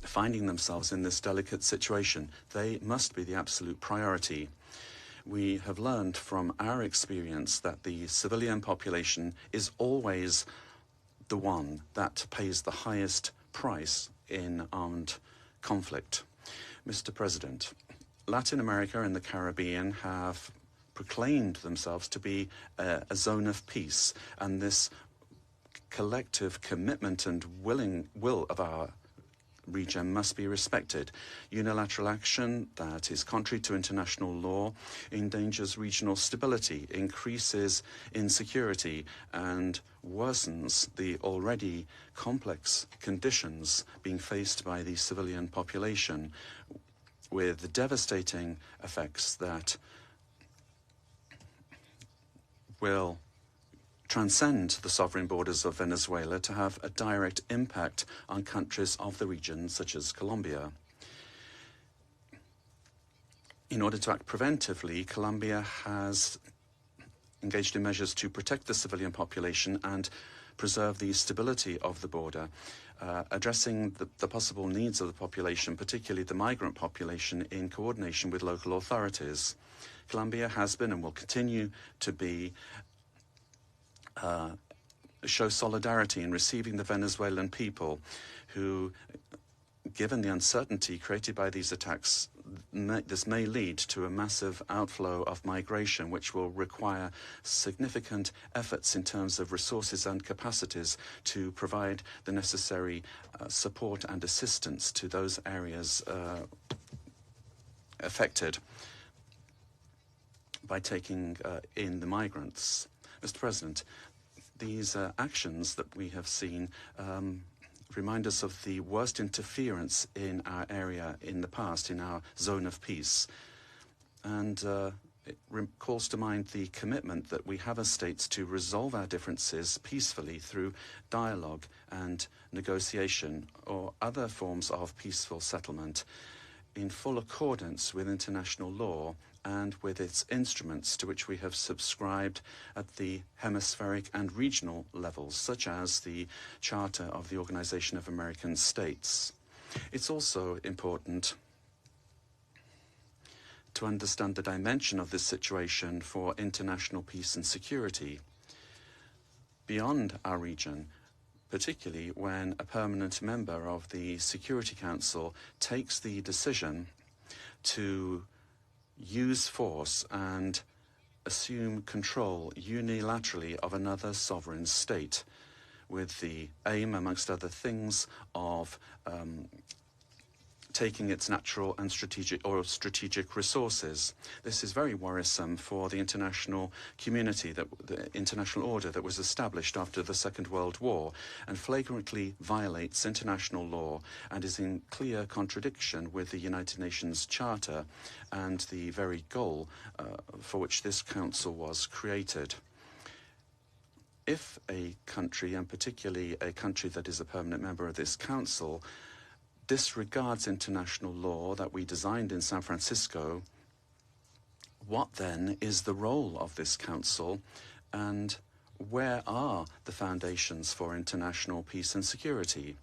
finding themselves in this delicate situation. They must be the absolute priority. We have learned from our experience that the civilian population is always the one that pays the highest price in armed conflict. Mr. President, Latin America and the Caribbean have proclaimed themselves to be a zone of peace, and this collective commitment and will of our region must be respected. Unilateral action that is contrary to international law endangers regional stability, increases insecurity, and worsens the already complex conditions being faced by the civilian population, with devastating effects that will transcend the sovereign borders of Venezuela to have a direct impact on countries of the region, such as Colombia. In order to act preventively, Colombia has engaged in measures to protect the civilian population and preserve the stability of the border, addressing the possible needs of the population, particularly the migrant population, in coordination with local authorities. Colombia has been and will continue to be show solidarity in receiving the Venezuelan people who, given the uncertainty created by these attacks, this may lead to a massive outflow of migration, which will require significant efforts in terms of resources and capacities to provide the necessary support and assistance to those areas affected by taking in the migrants. Mr. President, these actions that we have seen remind us of the worst interference in our area in the past, in our zone of peace. And it calls to mind the commitment that we have as states to resolve our differences peacefully through dialogue and negotiation or other forms of peaceful settlement in full accordance with international law and with its instruments to which we have subscribed at the hemispheric and regional levels, such as the Charter of the Organization of American States. It's also important to understand the dimension of this situation for international peace and security beyond our region, particularly when a permanent member of the Security Council takes the decision to use force and assume control unilaterally of another sovereign state, with the aim, amongst other things, of taking its natural and strategic resources. This is very worrisome for the international community, the international order that was established after the Second World War, and flagrantly violates international law and is in clear contradiction with the United Nations Charter and the very goal for which this council was created. If a country, and particularly a country that is a permanent member of this council, disregards international law that we designed in San Francisco, what then is the role of this council, and where are the foundations for international peace and security?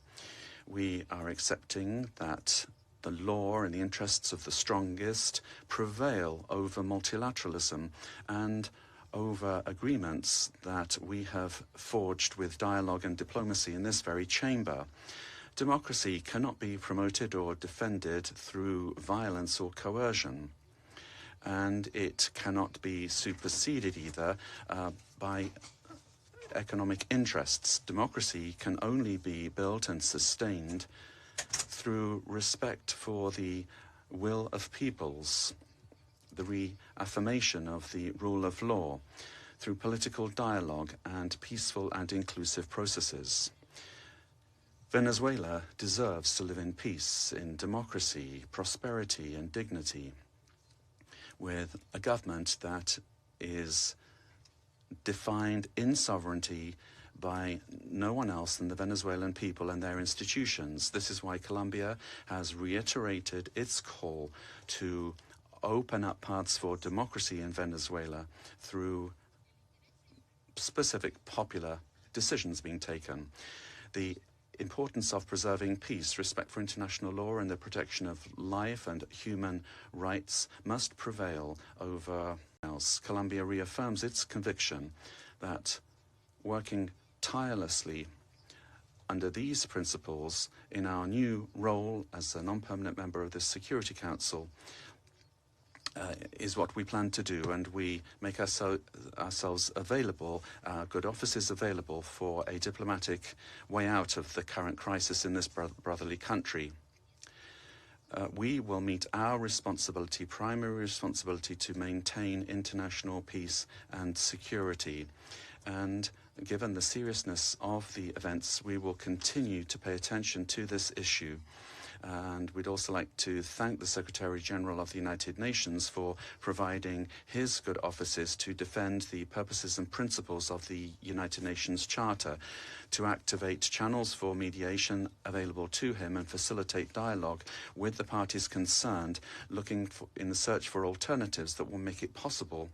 We are accepting that the law and the interests of the strongest prevail over multilateralism and over agreements that we have forged with dialogue and diplomacy in this very chamber. Democracy cannot be promoted or defended through violence or coercion, and it cannot be superseded either by economic interests. Democracy can only be built and sustained through respect for the will of peoples, the reaffirmation of the rule of law, through political dialogue and peaceful and inclusive processes. Venezuela deserves to live in peace, in democracy, prosperity, and dignity, with a government that is defined in sovereignty by no one else than the Venezuelan people and their institutions. This is why Colombia has reiterated its call to open up paths for democracy in Venezuela through specific popular decisions being taken. The importance of preserving peace, respect for international law, and the protection of life and human rights must prevail over else. Colombia reaffirms its conviction that working tirelessly under these principles in our new role as a non-permanent member of the Security Council is what we plan to do, and we make ourselves available, good offices available for a diplomatic way out of the current crisis in this brotherly country. We will meet our responsibility, primary responsibility, to maintain international peace and security. And given the seriousness of the events, we will continue to pay attention to this issue. And we'd also like to thank the Secretary-General of the United Nations for providing his good offices to defend the purposes and principles of the United Nations Charter, to activate channels for mediation available to him and facilitate dialogue with the parties concerned, looking in the search for alternatives that will make it possible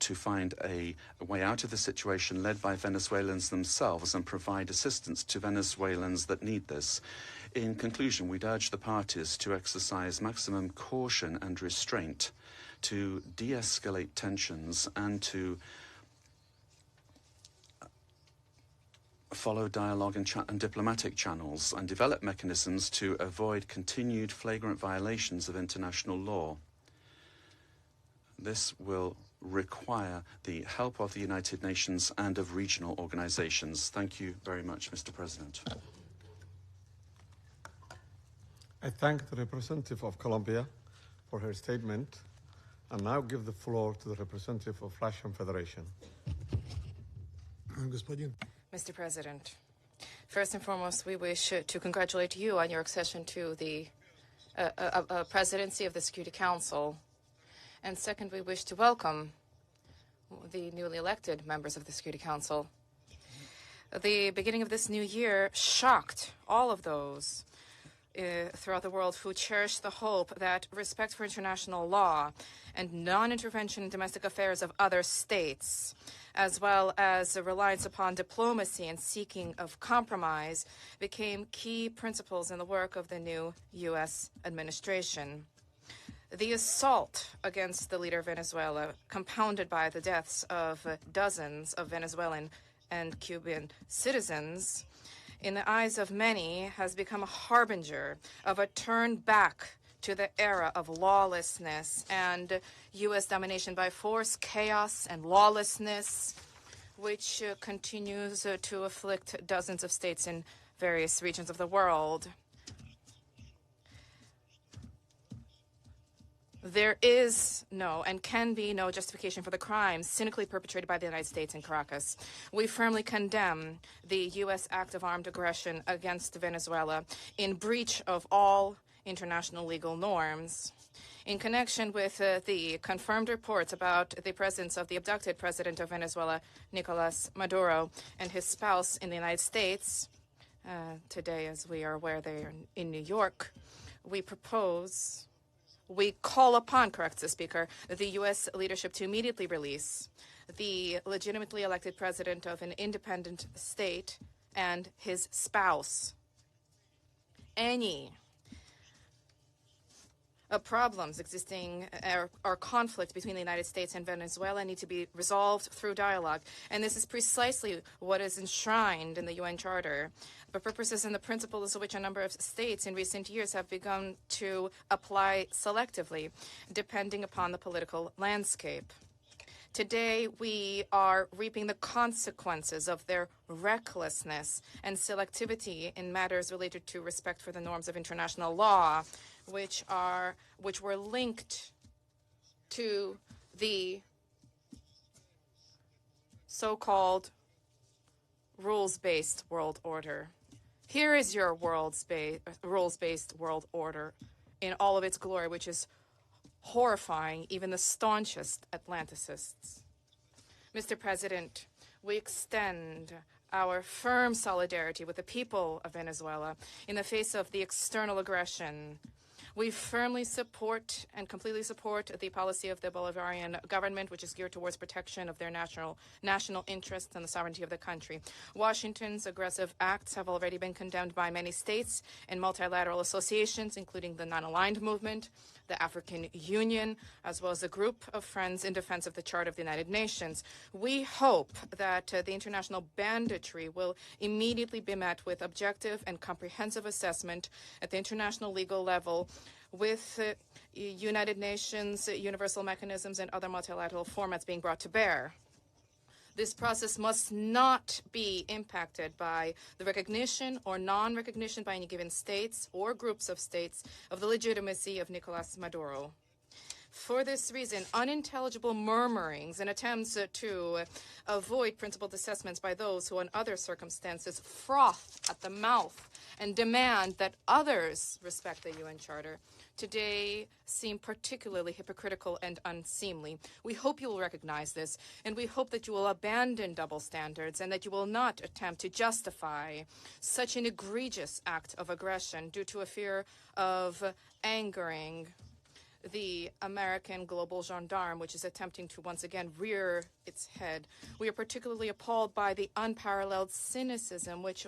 to find a way out of the situation led by Venezuelans themselves and provide assistance to Venezuelans that need this. In conclusion, we'd urge the parties to exercise maximum caution and restraint, to de-escalate tensions, and to follow dialogue and diplomatic channels, and develop mechanisms to avoid continued flagrant violations of international law. This will require the help of the United Nations and of regional organizations. Thank you very much, Mr. President. I thank the representative of Colombia for her statement, and now give the floor to the representative of Russian Federation. Mr. President, first and foremost, we wish to congratulate you on your accession to the presidency of the Security Council. And second, we wish to welcome the newly elected members of the Security Council. The beginning of this new year shocked all of those throughout the world who cherish the hope that respect for international law and non-intervention in domestic affairs of other states, as well as a reliance upon diplomacy and seeking of compromise, became key principles in the work of the new U.S. administration. The assault against the leader of Venezuela, compounded by the deaths of dozens of Venezuelan and Cuban citizens, in the eyes of many, has become a harbinger of a turn back to the era of lawlessness and U.S. domination by force, chaos, and lawlessness, which continues to afflict dozens of states in various regions of the world. There is no and can be no justification for the crimes cynically perpetrated by the United States in Caracas. We firmly condemn the U.S. act of armed aggression against Venezuela in breach of all international legal norms. In connection with the confirmed reports about the presence of the abducted president of Venezuela, Nicolas Maduro, and his spouse in the United States, today, as we are aware, they are in New York, we call upon, corrects the Speaker, the U.S. leadership to immediately release the legitimately elected president of an independent state and his spouse. Any problems existing or conflict between the United States and Venezuela need to be resolved through dialogue. And this is precisely what is enshrined in the UN Charter, for purposes and the principles of which a number of states in recent years have begun to apply selectively, depending upon the political landscape. Today, we are reaping the consequences of their recklessness and selectivity in matters related to respect for the norms of international law, which were linked to the so-called rules-based world order. Here is your rules-based world order in all of its glory, which is horrifying even the staunchest Atlanticists. Mr. President, we extend our firm solidarity with the people of Venezuela in the face of the external aggression. We firmly support and completely support the policy of the Bolivarian government, which is geared towards protection of their national interests and the sovereignty of the country. Washington's aggressive acts have already been condemned by many states and multilateral associations, including the Non-Aligned Movement, the African Union, as well as a group of friends in defense of the Charter of the United Nations. We hope that the international banditry will immediately be met with objective and comprehensive assessment at the international legal level with United Nations, universal mechanisms, and other multilateral formats being brought to bear. This process must not be impacted by the recognition or non-recognition by any given states or groups of states of the legitimacy of Nicolas Maduro. For this reason, unintelligible murmurings and attempts to avoid principled assessments by those who, in other circumstances, froth at the mouth and demand that others respect the UN Charter, today seem particularly hypocritical and unseemly. We hope you will recognize this, and we hope that you will abandon double standards and that you will not attempt to justify such an egregious act of aggression due to a fear of angering the American global gendarme, which is attempting to once again rear its head. We are particularly appalled by the unparalleled cynicism with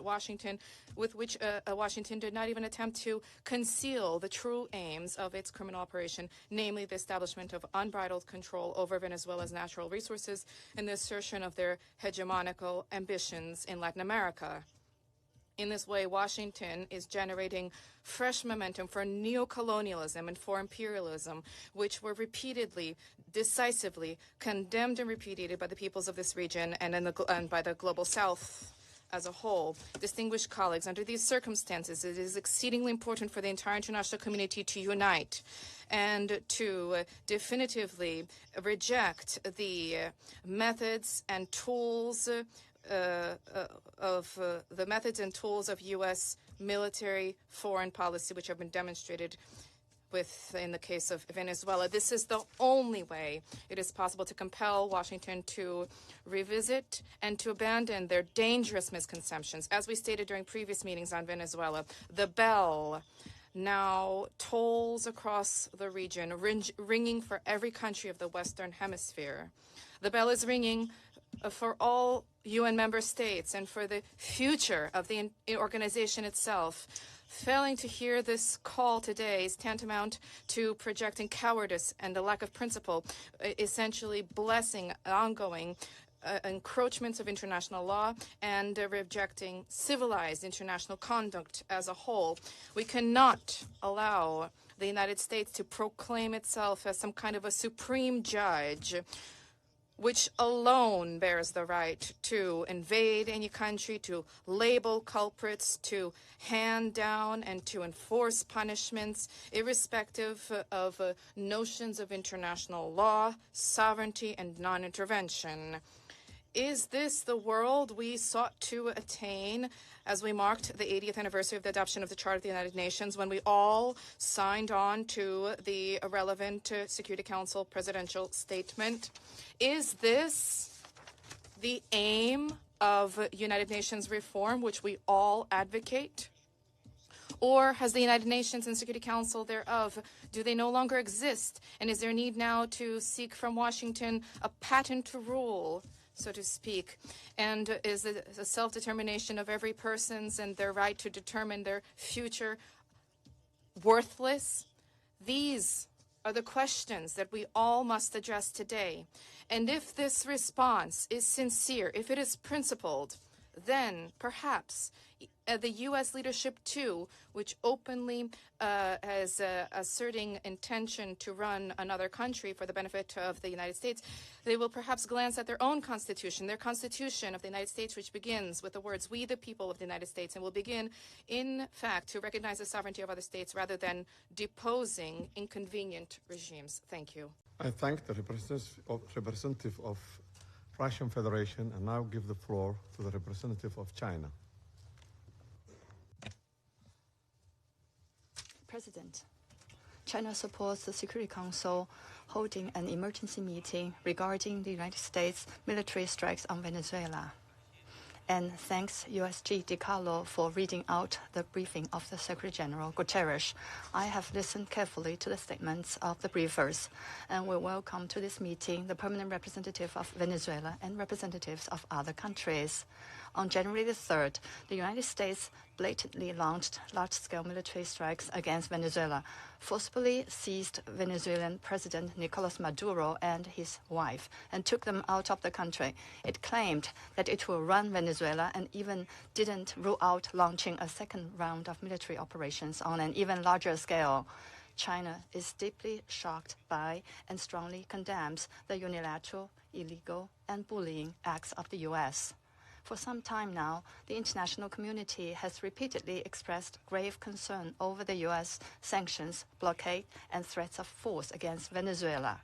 which Washington did not even attempt to conceal the true aims of its criminal operation, namely the establishment of unbridled control over Venezuela's natural resources and the assertion of their hegemonical ambitions in Latin America. In this way, Washington is generating fresh momentum for neocolonialism and for imperialism, which were repeatedly, decisively condemned and repudiated by the peoples of this region and by the global South as a whole. Distinguished colleagues, under these circumstances, it is exceedingly important for the entire international community to unite and to definitively reject the methods and tools of U.S. military foreign policy, which have been demonstrated in the case of Venezuela. This is the only way it is possible to compel Washington to revisit and to abandon their dangerous misconceptions. As we stated during previous meetings on Venezuela, the bell now tolls across the region, ringing for every country of the Western Hemisphere. The bell is ringing for all UN member states and for the future of the organization itself. Failing to hear this call today is tantamount to projecting cowardice and a lack of principle, essentially blessing ongoing encroachments of international law and rejecting civilized international conduct as a whole. We cannot allow the United States to proclaim itself as some kind of a supreme judge which alone bears the right to invade any country, to label culprits, to hand down and to enforce punishments, irrespective of notions of international law, sovereignty, and non-intervention. Is this the world we sought to attain as we marked the 80th anniversary of the adoption of the Charter of the United Nations, when we all signed on to the relevant Security Council presidential statement? Is this the aim of United Nations reform, which we all advocate? Or has the United Nations and Security Council thereof, do they no longer exist? And is there need now to seek from Washington a patent rule, so to speak? And is the self-determination of every person's and their right to determine their future worthless? These are the questions that we all must address today. And if this response is sincere, if it is principled, then perhaps the U.S. leadership, too, which openly is asserting intention to run another country for the benefit of the United States, they will perhaps glance at their own constitution, their constitution of the United States, which begins with the words, "We the people of the United States," and will begin, in fact, to recognize the sovereignty of other states rather than deposing inconvenient regimes. Thank you. I thank the representative of Russian Federation and now give the floor to the representative of China. President, China supports the Security Council holding an emergency meeting regarding the United States military strikes on Venezuela. and thanks USG DiCarlo for reading out the briefing of the Secretary General Guterres. I have listened carefully to the statements of the briefers, and we welcome to this meeting the permanent representative of Venezuela and representatives of other countries. On January the 3rd, the United States blatantly launched large-scale military strikes against Venezuela, forcibly seized Venezuelan President Nicolas Maduro and his wife, and took them out of the country. It claimed that it will run Venezuela and even didn't rule out launching a second round of military operations on an even larger scale. China is deeply shocked by and strongly condemns the unilateral, illegal, and bullying acts of the U.S. For some time now, the international community has repeatedly expressed grave concern over the U.S. sanctions, blockade, and threats of force against Venezuela.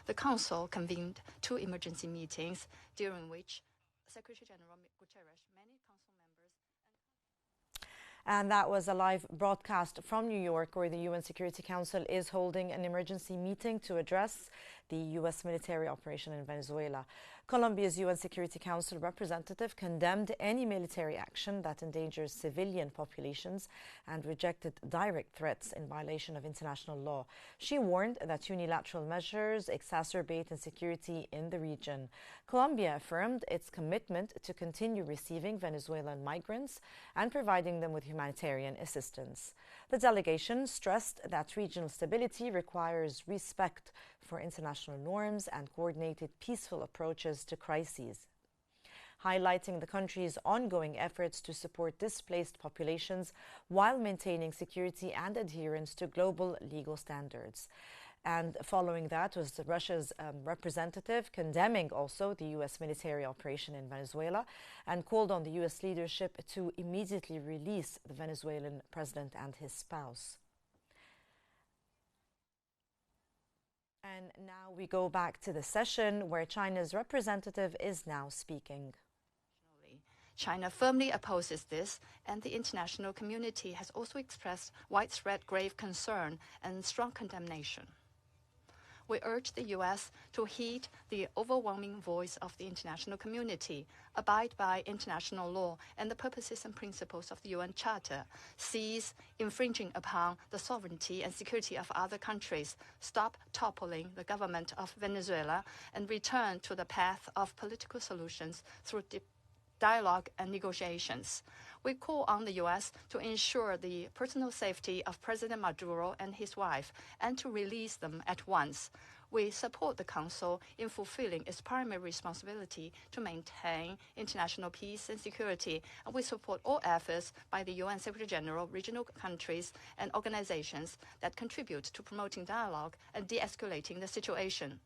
The Council convened 2 emergency meetings, during which Secretary General Guterres, many Council members, and that was a live broadcast from New York, where the UN Security Council is holding an emergency meeting to address the U.S. military operation in Venezuela. Colombia's UN Security Council representative condemned any military action that endangers civilian populations and rejected direct threats in violation of international law. She warned that unilateral measures exacerbate insecurity in the region. Colombia affirmed its commitment to continue receiving Venezuelan migrants and providing them with humanitarian assistance. The delegation stressed that regional stability requires respect for international norms and coordinated peaceful approaches to crises, highlighting the country's ongoing efforts to support displaced populations while maintaining security and adherence to global legal standards. And following that was Russia's representative condemning also the U.S. military operation in Venezuela and called on the U.S. leadership to immediately release the Venezuelan president and his spouse. And now we go back to the session where China's representative is now speaking. China firmly opposes this, and the international community has also expressed widespread grave concern and strong condemnation. We urge the U.S. to heed the overwhelming voice of the international community, abide by international law and the purposes and principles of the UN Charter, cease infringing upon the sovereignty and security of other countries, stop toppling the government of Venezuela, and return to the path of political solutions through dialogue and negotiations. We call on the U.S. to ensure the personal safety of President Maduro and his wife and to release them at once. We support the Council in fulfilling its primary responsibility to maintain international peace and security, and we support all efforts by the UN Secretary General, regional countries, and organizations that contribute to promoting dialogue and de-escalating the situation.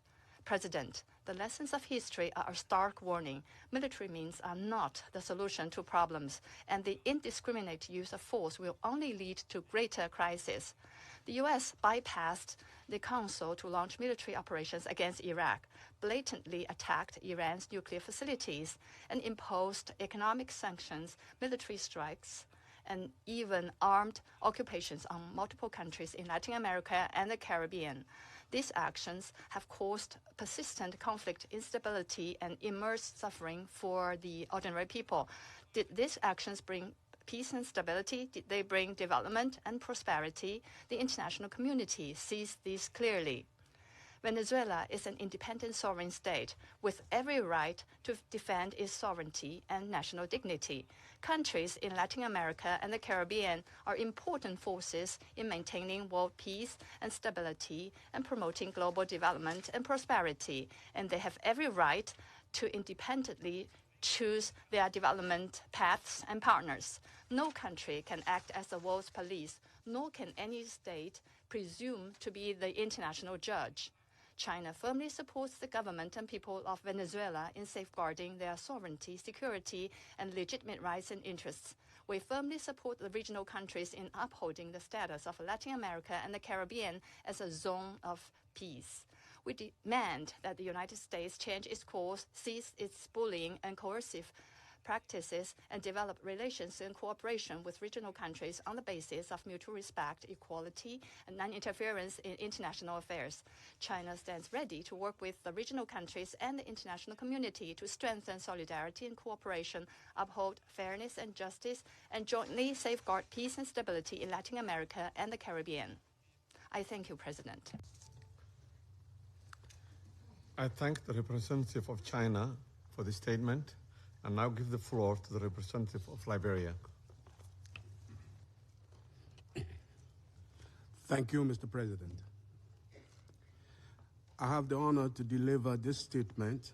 President, the lessons of history are a stark warning. Military means are not the solution to problems, and the indiscriminate use of force will only lead to greater crisis. The U.S. bypassed the Council to launch military operations against Iraq, blatantly attacked Iran's nuclear facilities, and imposed economic sanctions, military strikes, and even armed occupations on multiple countries in Latin America and the Caribbean. These actions have caused persistent conflict, instability, and immense suffering for the ordinary people. Did these actions bring peace and stability? Did they bring development and prosperity? The international community sees this clearly. Venezuela is an independent sovereign state with every right to defend its sovereignty and national dignity. Countries in Latin America and the Caribbean are important forces in maintaining world peace and stability and promoting global development and prosperity, and they have every right to independently choose their development paths and partners. No country can act as the world's police, nor can any state presume to be the international judge. China firmly supports the government and people of Venezuela in safeguarding their sovereignty, security, and legitimate rights and interests. We firmly support the regional countries in upholding the status of Latin America and the Caribbean as a zone of peace. We demand that the United States change its course, cease its bullying and coercive practices and develop relations and cooperation with regional countries on the basis of mutual respect, equality, and non-interference in international affairs. China stands ready to work with the regional countries and the international community to strengthen solidarity and cooperation, uphold fairness and justice, and jointly safeguard peace and stability in Latin America and the Caribbean. I thank you, President. I thank the representative of China for the statement and now give the floor to the representative of Liberia. Thank you, Mr. President. I have the honor to deliver this statement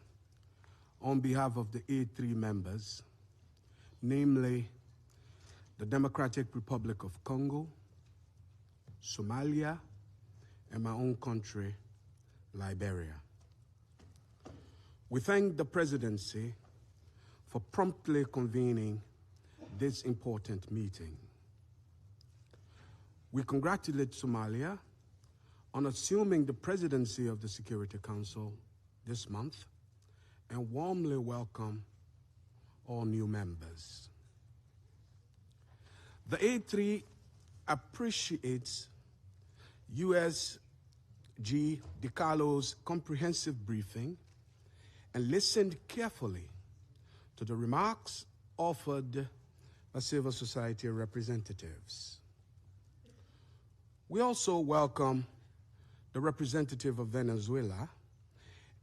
on behalf of the A3 members, namely the Democratic Republic of Congo, Somalia, and my own country, Liberia. We thank the Presidency for promptly convening this important meeting. We congratulate Somalia on assuming the presidency of the Security Council this month and warmly welcome all new members. The A3 appreciates USG DiCarlo's comprehensive briefing and listened carefully to the remarks offered by civil society representatives. We also welcome the representative of Venezuela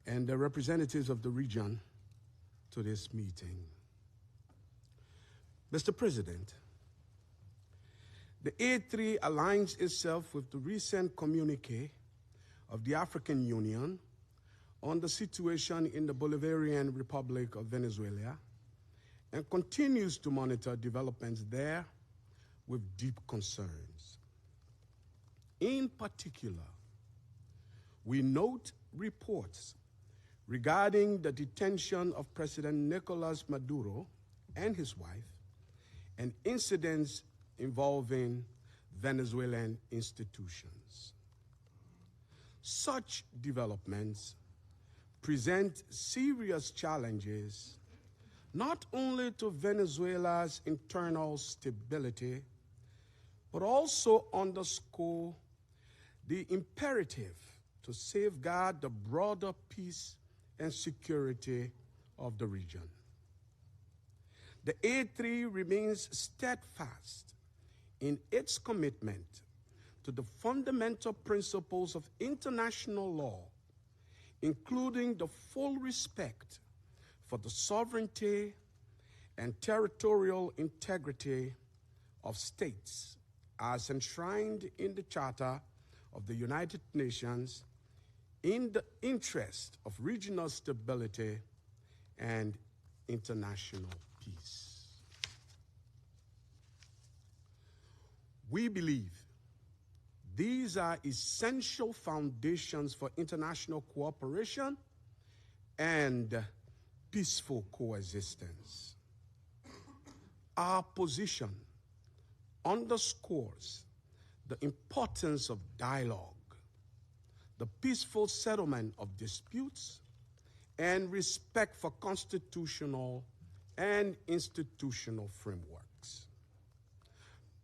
and the representatives of the region to this meeting. Mr. President, the A3 aligns itself with the recent communiqué of the African Union on the situation in the Bolivarian Republic of Venezuela and continues to monitor developments there with deep concerns. In particular, we note reports regarding the detention of President Nicolás Maduro and his wife and incidents involving Venezuelan institutions. Such developments present serious challenges not only to Venezuela's internal stability, but also underscore the imperative to safeguard the broader peace and security of the region. The A3 remains steadfast in its commitment to the fundamental principles of international law, including the full respect for the sovereignty and territorial integrity of states as enshrined in the Charter of the United Nations in the interest of regional stability and international peace. We believe these are essential foundations for international cooperation and peaceful coexistence. Our position underscores the importance of dialogue, the peaceful settlement of disputes, and respect for constitutional and institutional frameworks.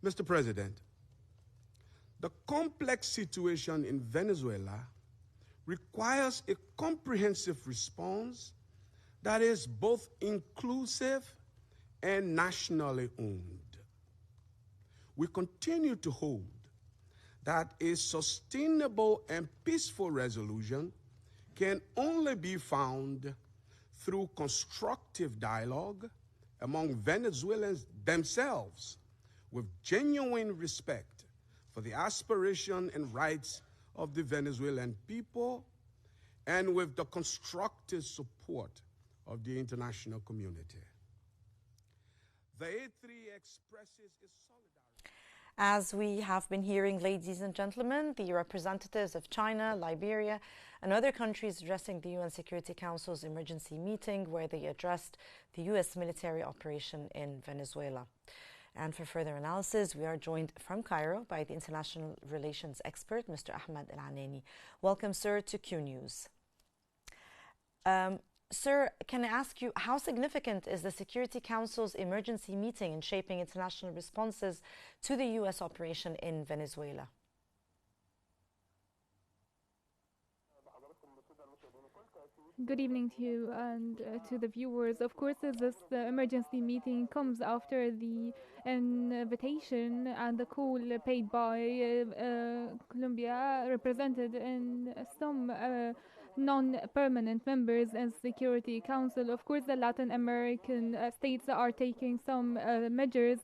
Mr. President, the complex situation in Venezuela requires a comprehensive response that is both inclusive and nationally owned. We continue to hold that a sustainable and peaceful resolution can only be found through constructive dialogue among Venezuelans themselves, with genuine respect for the aspiration and rights of the Venezuelan people, and with the constructive support of the international community. The A3 expresses its solidarity. As we have been hearing, ladies and gentlemen, the representatives of China, Liberia, and other countries addressing the UN Security Council's emergency meeting where they addressed the U.S. military operation in Venezuela. And for further analysis, we are joined from Cairo by the international relations expert, Mr. Ahmed Al-Anani. Welcome, sir, to Qnews. Sir, can I ask you, how significant is the Security Council's emergency meeting in shaping international responses to the U.S. operation in Venezuela? Good evening to you and to the viewers. Of course, this emergency meeting comes after the invitation and the call paid by Colombia, represented in some non-permanent members in Security Council. Of course, the Latin American states are taking some measures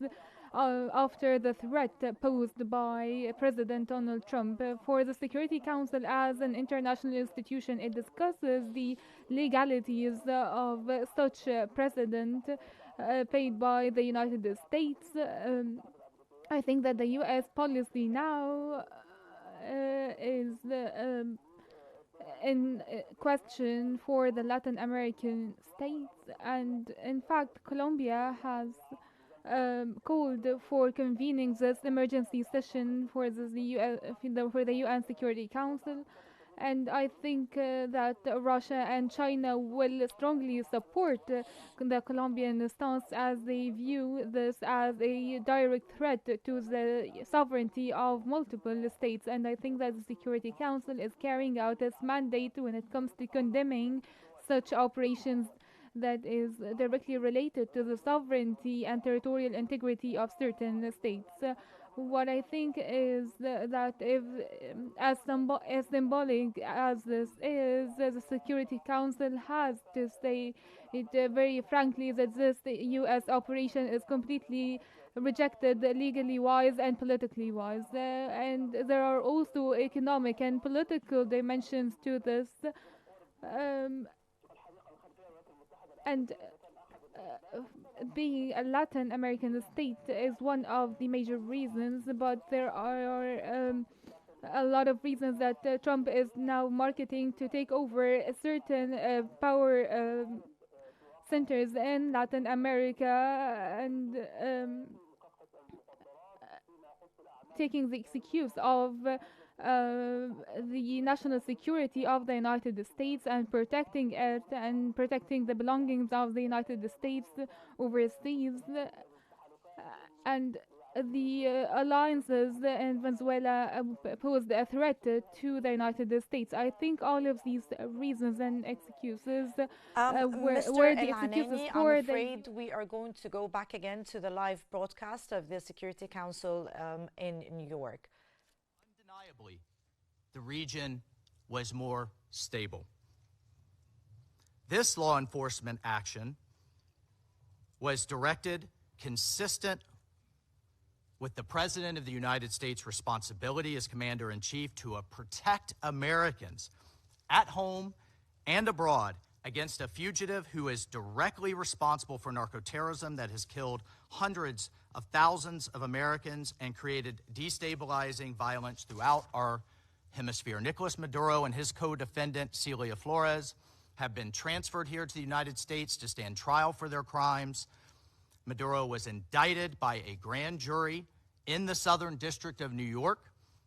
after the threat posed by President Donald Trump. For the Security Council as an international institution, it discusses the legalities of such precedent paid by the United States. I think that the U.S. policy now is in question for the Latin American states, and in fact Colombia has called for convening this emergency session for the UN Security Council, and I think that Russia and China will strongly support the Colombian stance, as they view this as a direct threat to the sovereignty of multiple states. And I think that the Security Council is carrying out its mandate when it comes to condemning such operations that is directly related to the sovereignty and territorial integrity of certain states. What I think is that if, as symbolic as this is, the Security Council has to say it very frankly that this U.S. operation is completely rejected legally wise and politically wise. And there are also economic and political dimensions to this. And being a Latin American state is one of the major reasons, but there are a lot of reasons that Trump is now marketing to take over certain power centers in Latin America, and taking the excuse of the national security of the United States and protecting it and protecting the belongings of the United States overseas, and the alliances in Venezuela posed a threat to the United States. I think all of these reasons and excuses were the excuses for I'm afraid we are going to go back again to the live broadcast of the Security Council in New York. Undeniably, the region was more stable. This law enforcement action was directed, consistent with the President of the United States' responsibility as Commander-in-Chief to protect Americans at home and abroad against a fugitive who is directly responsible for narcoterrorism that has killed hundreds of thousands of Americans and created destabilizing violence throughout our hemisphere. Nicolas Maduro and his co-defendant, Celia Flores, have been transferred here to the United States to stand trial for their crimes. Maduro was indicted by a grand jury in the Southern District of New York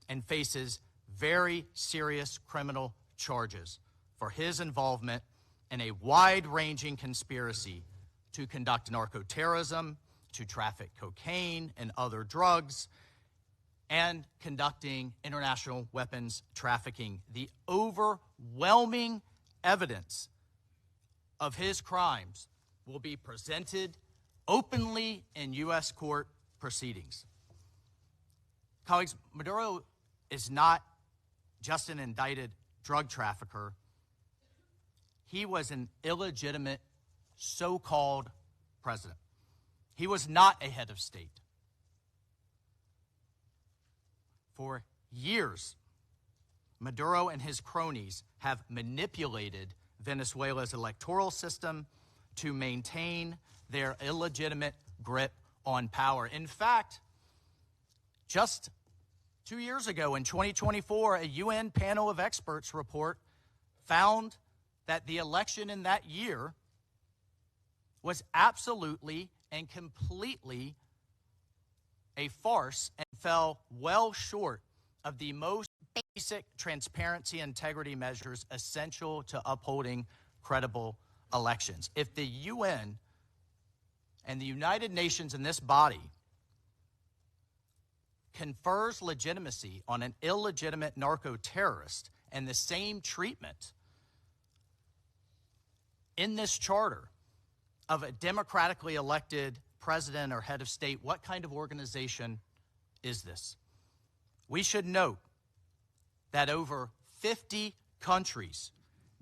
and faces very serious criminal charges for his involvement in a wide-ranging conspiracy to conduct narcoterrorism, to traffic cocaine and other drugs, and conducting international weapons trafficking. The overwhelming evidence of his crimes will be presented openly in U.S. court proceedings. Colleagues, Maduro is not just an indicted drug trafficker. He was an illegitimate so-called president. He was not a head of state. For years, Maduro and his cronies have manipulated Venezuela's electoral system to maintain their illegitimate grip on power. In fact, just 2 years ago in 2024, a UN panel of experts report found that the election in that year was absolutely and completely a farce and fell well short of the most basic transparency and integrity measures essential to upholding credible elections. If the UN and the United Nations in this body confers legitimacy on an illegitimate narco-terrorist and the same treatment in this charter of a democratically elected president or head of state, what kind of organization is this? We should note that over 50 countries,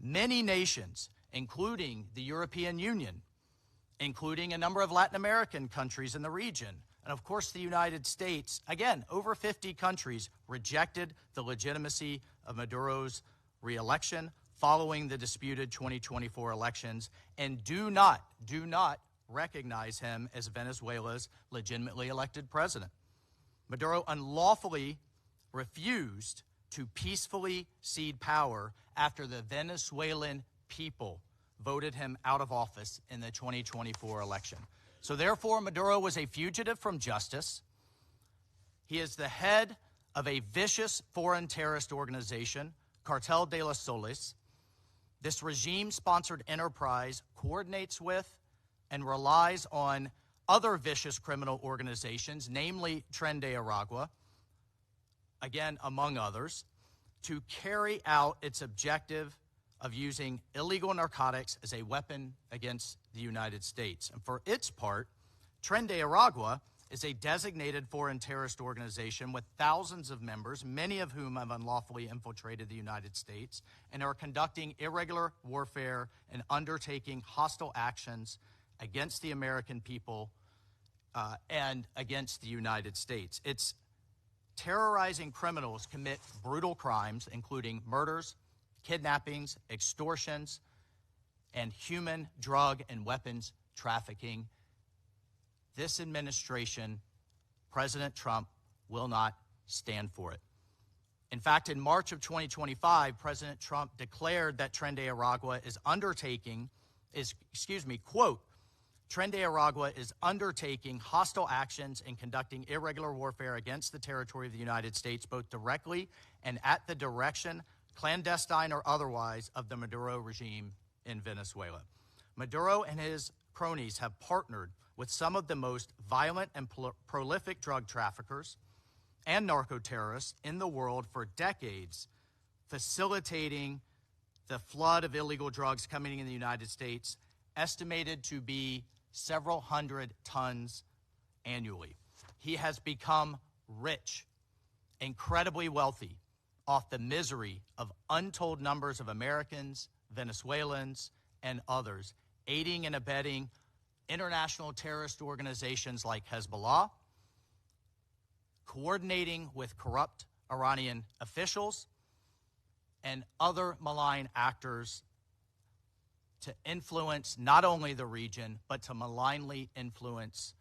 many nations, including the European Union, including a number of Latin American countries in the region, and of course the United States, again, over 50 countries rejected the legitimacy of Maduro's re-election following the disputed 2024 elections and do not recognize him as Venezuela's legitimately elected president. Maduro unlawfully refused to peacefully cede power after the Venezuelan people voted him out of office in the 2024 election. So therefore, Maduro was a fugitive from justice. He is the head of a vicious foreign terrorist organization, Cartel de los Soles. This regime-sponsored enterprise coordinates with and relies on other vicious criminal organizations, namely Tren de Aragua, again, among others, to carry out its objective of using illegal narcotics as a weapon against the United States. And for its part, Tren de Aragua is a designated foreign terrorist organization with thousands of members, many of whom have unlawfully infiltrated the United States and are conducting irregular warfare and undertaking hostile actions against the American people and against the United States. It's terrorizing criminals commit brutal crimes, including murders, kidnappings, extortions, and human, drug, and weapons trafficking. This administration, President Trump, will not stand for it. In fact, in March of 2025, President Trump declared that Tren de Aragua is quote, Tren de Aragua is undertaking hostile actions and conducting irregular warfare against the territory of the United States, both directly and at the direction, clandestine or otherwise, of the Maduro regime in Venezuela. Maduro and his cronies have partnered with some of the most violent and prolific drug traffickers and narco-terrorists in the world for decades, facilitating the flood of illegal drugs coming in the United States, estimated to be several hundred tons annually. He has become rich, incredibly wealthy, off the misery of untold numbers of Americans, Venezuelans, and others, aiding and abetting international terrorist organizations like Hezbollah, coordinating with corrupt Iranian officials, and other malign actors to influence not only the region, but to malignly influence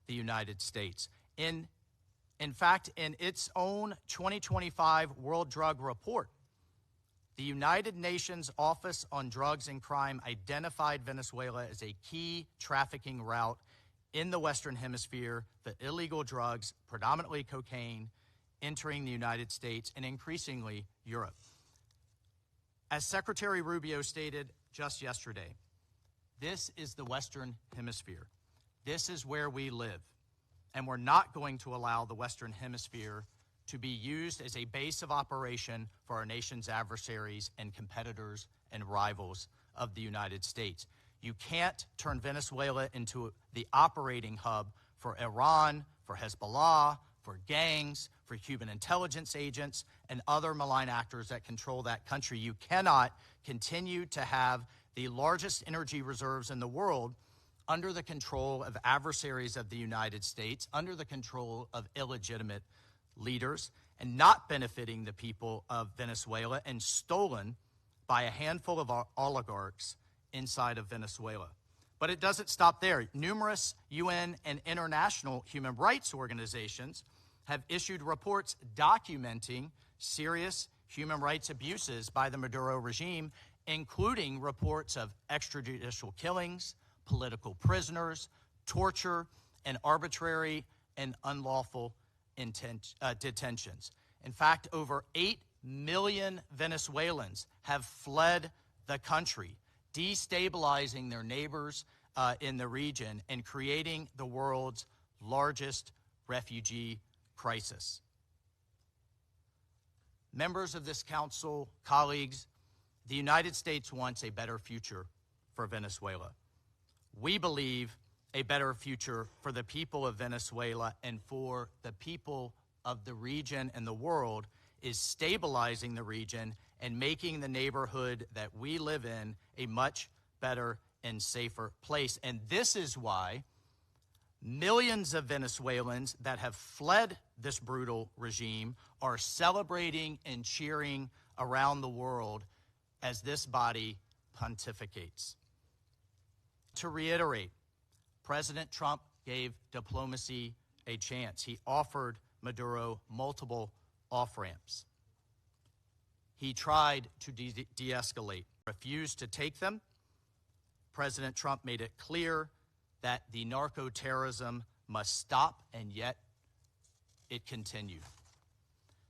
the United States. In fact, in its own 2025 World Drug Report, the United Nations Office on Drugs and Crime identified Venezuela as a key trafficking route in the Western Hemisphere for illegal drugs, predominantly cocaine, entering the United States and increasingly Europe. As Secretary Rubio stated just yesterday, this is the Western Hemisphere. This is where we live. And we're not going to allow the Western Hemisphere to be used as a base of operation for our nation's adversaries and competitors and rivals of the United States. You can't turn Venezuela into the operating hub for Iran, for Hezbollah, for gangs, for Cuban intelligence agents, and other malign actors that control that country. You cannot continue to have the largest energy reserves in the world under the control of adversaries of the United States, under the control of illegitimate leaders, and not benefiting the people of Venezuela, and stolen by a handful of oligarchs inside of Venezuela. But it doesn't stop there. Numerous UN and international human rights organizations have issued reports documenting serious human rights abuses by the Maduro regime, including reports of extrajudicial killings, political prisoners, torture, and arbitrary and unlawful detentions. In fact, over 8 million Venezuelans have fled the country. destabilizing their neighbors in the region, and creating the world's largest refugee crisis. Members of this council, colleagues, the United States wants a better future for Venezuela. We believe a better future for the people of Venezuela and for the people of the region and the world is stabilizing the region and making the neighborhood that we live in a much better and safer place. And this is why millions of Venezuelans that have fled this brutal regime are celebrating and cheering around the world as this body pontificates. To reiterate, President Trump gave diplomacy a chance. He offered Maduro multiple off-ramps. He tried to de-escalate, refused to take them. President Trump made it clear that the narco-terrorism must stop, and yet it continued.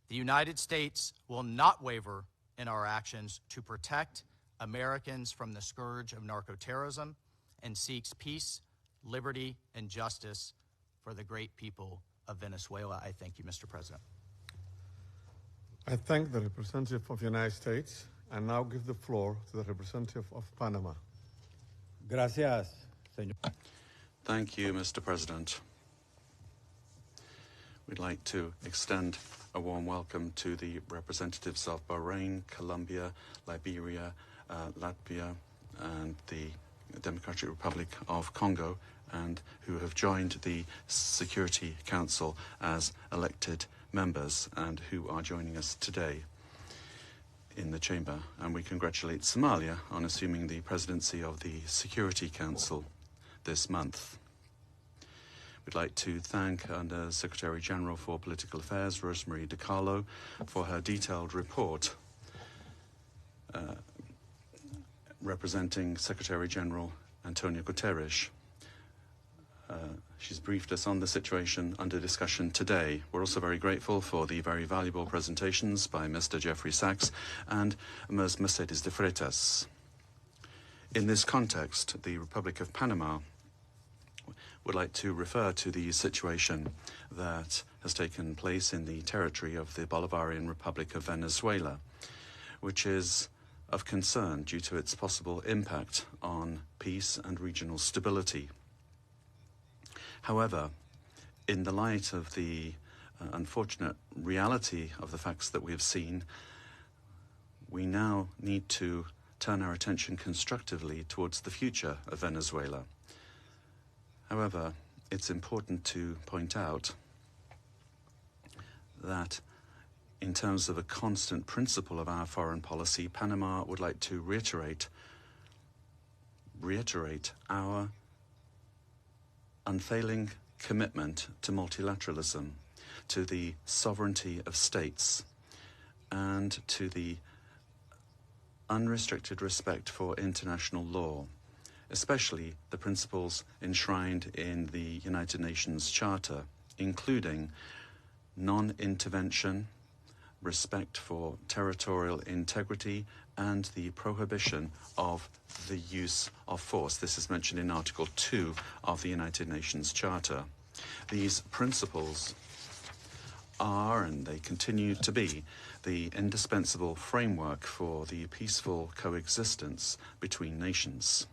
The United States will not waver in our actions to protect Americans from the scourge of narco-terrorism and seeks peace, liberty, and justice for the great people of Venezuela. I thank you, Mr. President. I thank the representative of the United States and now give the floor to the representative of Panama. Gracias, señor. Thank you, Mr. President. We'd like to extend a warm welcome to the representatives of Bahrain, Colombia, Liberia, Latvia, and the Democratic Republic of Congo, and who have joined the Security Council as elected members and who are joining us today in the chamber. And we congratulate Somalia on assuming the presidency of the Security Council this month. We'd like to thank Under Secretary General for Political Affairs, Rosemarie DiCarlo, for her detailed report representing Secretary General Antonio Guterres. She's briefed us on the situation under discussion today. We're also very grateful for the very valuable presentations by Mr. Jeffrey Sachs and Ms. Mercedes de Freitas. In this context, the Republic of Panama would like to refer to the situation that has taken place in the territory of the Bolivarian Republic of Venezuela, which is of concern due to its possible impact on peace and regional stability. However, in the light of the unfortunate reality of the facts that we have seen, we now need to turn our attention constructively towards the future of Venezuela. However, it's important to point out that in terms of a constant principle of our foreign policy, Panama would like to reiterate our unfailing commitment to multilateralism, to the sovereignty of states, and to the unrestricted respect for international law, especially the principles enshrined in the United Nations Charter, including non-intervention, respect for territorial integrity, and the prohibition of the use of force. This is mentioned in Article 2 of the United Nations Charter. These principles are, and they continue to be, the indispensable framework for the peaceful coexistence between nations.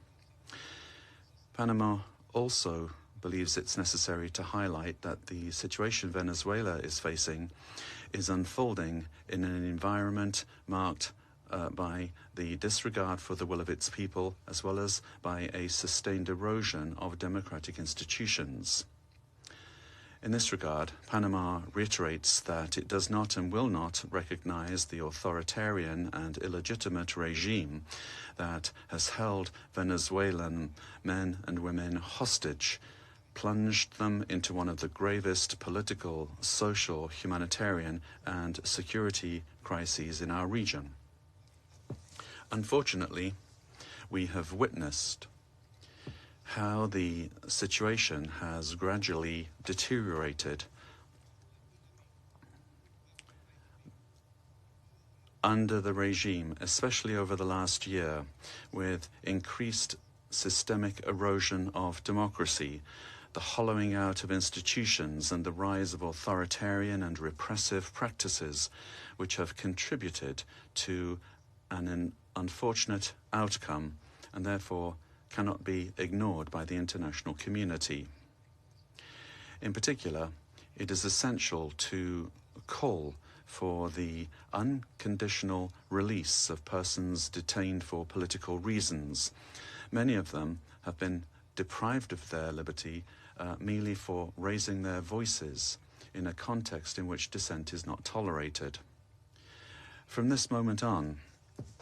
Panama also believes it's necessary to highlight that the situation Venezuela is facing is unfolding in an environment marked by the disregard for the will of its people, as well as by a sustained erosion of democratic institutions. In this regard, Panama reiterates that it does not and will not recognize the authoritarian and illegitimate regime that has held Venezuelan men and women hostage, plunged them into one of the gravest political, social, humanitarian, and security crises in our region. Unfortunately, we have witnessed how the situation has gradually deteriorated under the regime, especially over the last year, with increased systemic erosion of democracy, the hollowing out of institutions, and the rise of authoritarian and repressive practices, which have contributed to an unfortunate outcome and therefore cannot be ignored by the international community. In particular, it is essential to call for the unconditional release of persons detained for political reasons. Many of them have been deprived of their liberty merely for raising their voices in a context in which dissent is not tolerated. From this moment on,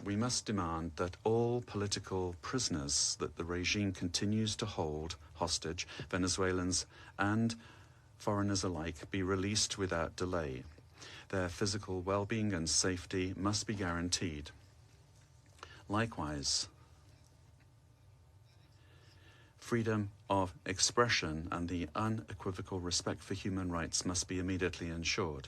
we must demand that all political prisoners that the regime continues to hold hostage, Venezuelans and foreigners alike, be released without delay. Their physical well-being and safety must be guaranteed. Likewise, freedom of expression and the unequivocal respect for human rights must be immediately ensured.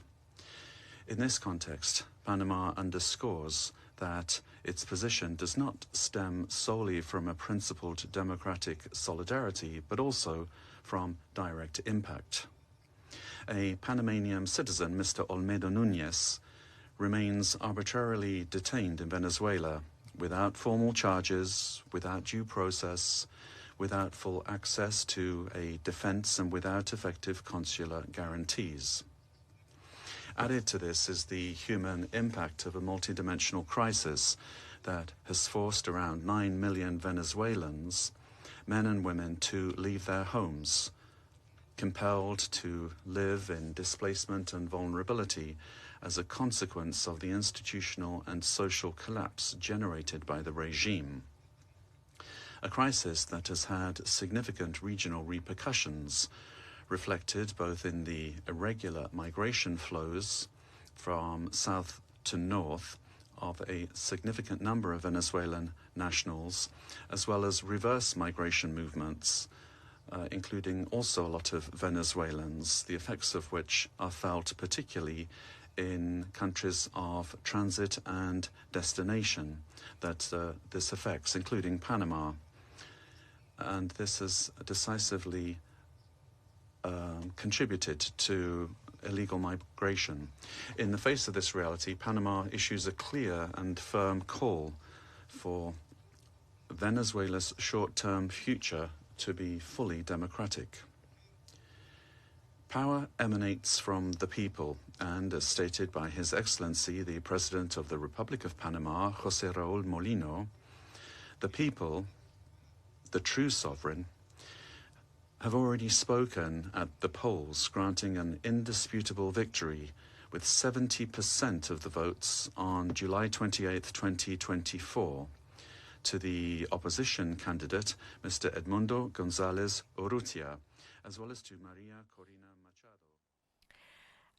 In this context, Panama underscores that its position does not stem solely from a principled democratic solidarity, but also from direct impact. A Panamanian citizen, Mr. Olmedo Núñez, remains arbitrarily detained in Venezuela without formal charges, without due process, without full access to a defense, and without effective consular guarantees. Added to this is the human impact of a multidimensional crisis that has forced around 9 million Venezuelans, men and women, to leave their homes, compelled to live in displacement and vulnerability as a consequence of the institutional and social collapse generated by the regime. A crisis that has had significant regional repercussions, reflected both in the irregular migration flows from south to north of a significant number of Venezuelan nationals, as well as reverse migration movements, including also a lot of Venezuelans, the effects of which are felt particularly in countries of transit and destination that this affects, including Panama. And this has decisively contributed to illegal migration. In the face of this reality, Panama issues a clear and firm call for Venezuela's short-term future to be fully democratic. Power emanates from the people, and as stated by His Excellency, the President of the Republic of Panama, José Raúl Molino, the people, the true sovereign, have already spoken at the polls, granting an indisputable victory with 70% of the votes on July 28, 2024, to the opposition candidate, Mr. Edmundo González Urrutia, as well as to Maria Corina Machado.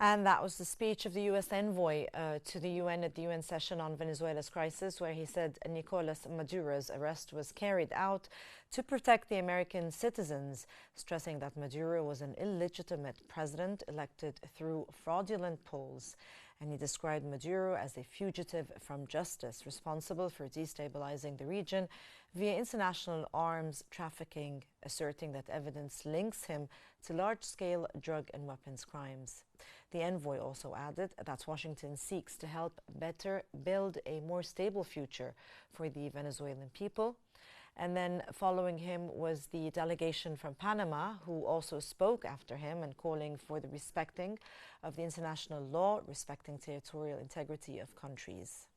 And that was the speech of the U.S. envoy to the UN at the UN session on Venezuela's crisis, where he said Nicolas Maduro's arrest was carried out to protect the American citizens, stressing that Maduro was an illegitimate president elected through fraudulent polls. And he described Maduro as a fugitive from justice, responsible for destabilizing the region via international arms trafficking, asserting that evidence links him to large-scale drug and weapons crimes. The envoy also added that Washington seeks to help better build a more stable future for the Venezuelan people. And then following him was the delegation from Panama, who also spoke after him and calling for the respecting of the international law, respecting territorial integrity of countries.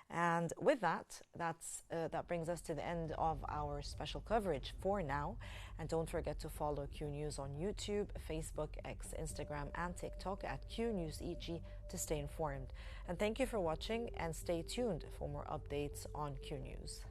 And with that, that brings us to the end of our special coverage for now. And don't forget to follow Q News on YouTube, Facebook, X, Instagram, and TikTok at QNewsEG to stay informed. And thank you for watching, and stay tuned for more updates on Q News.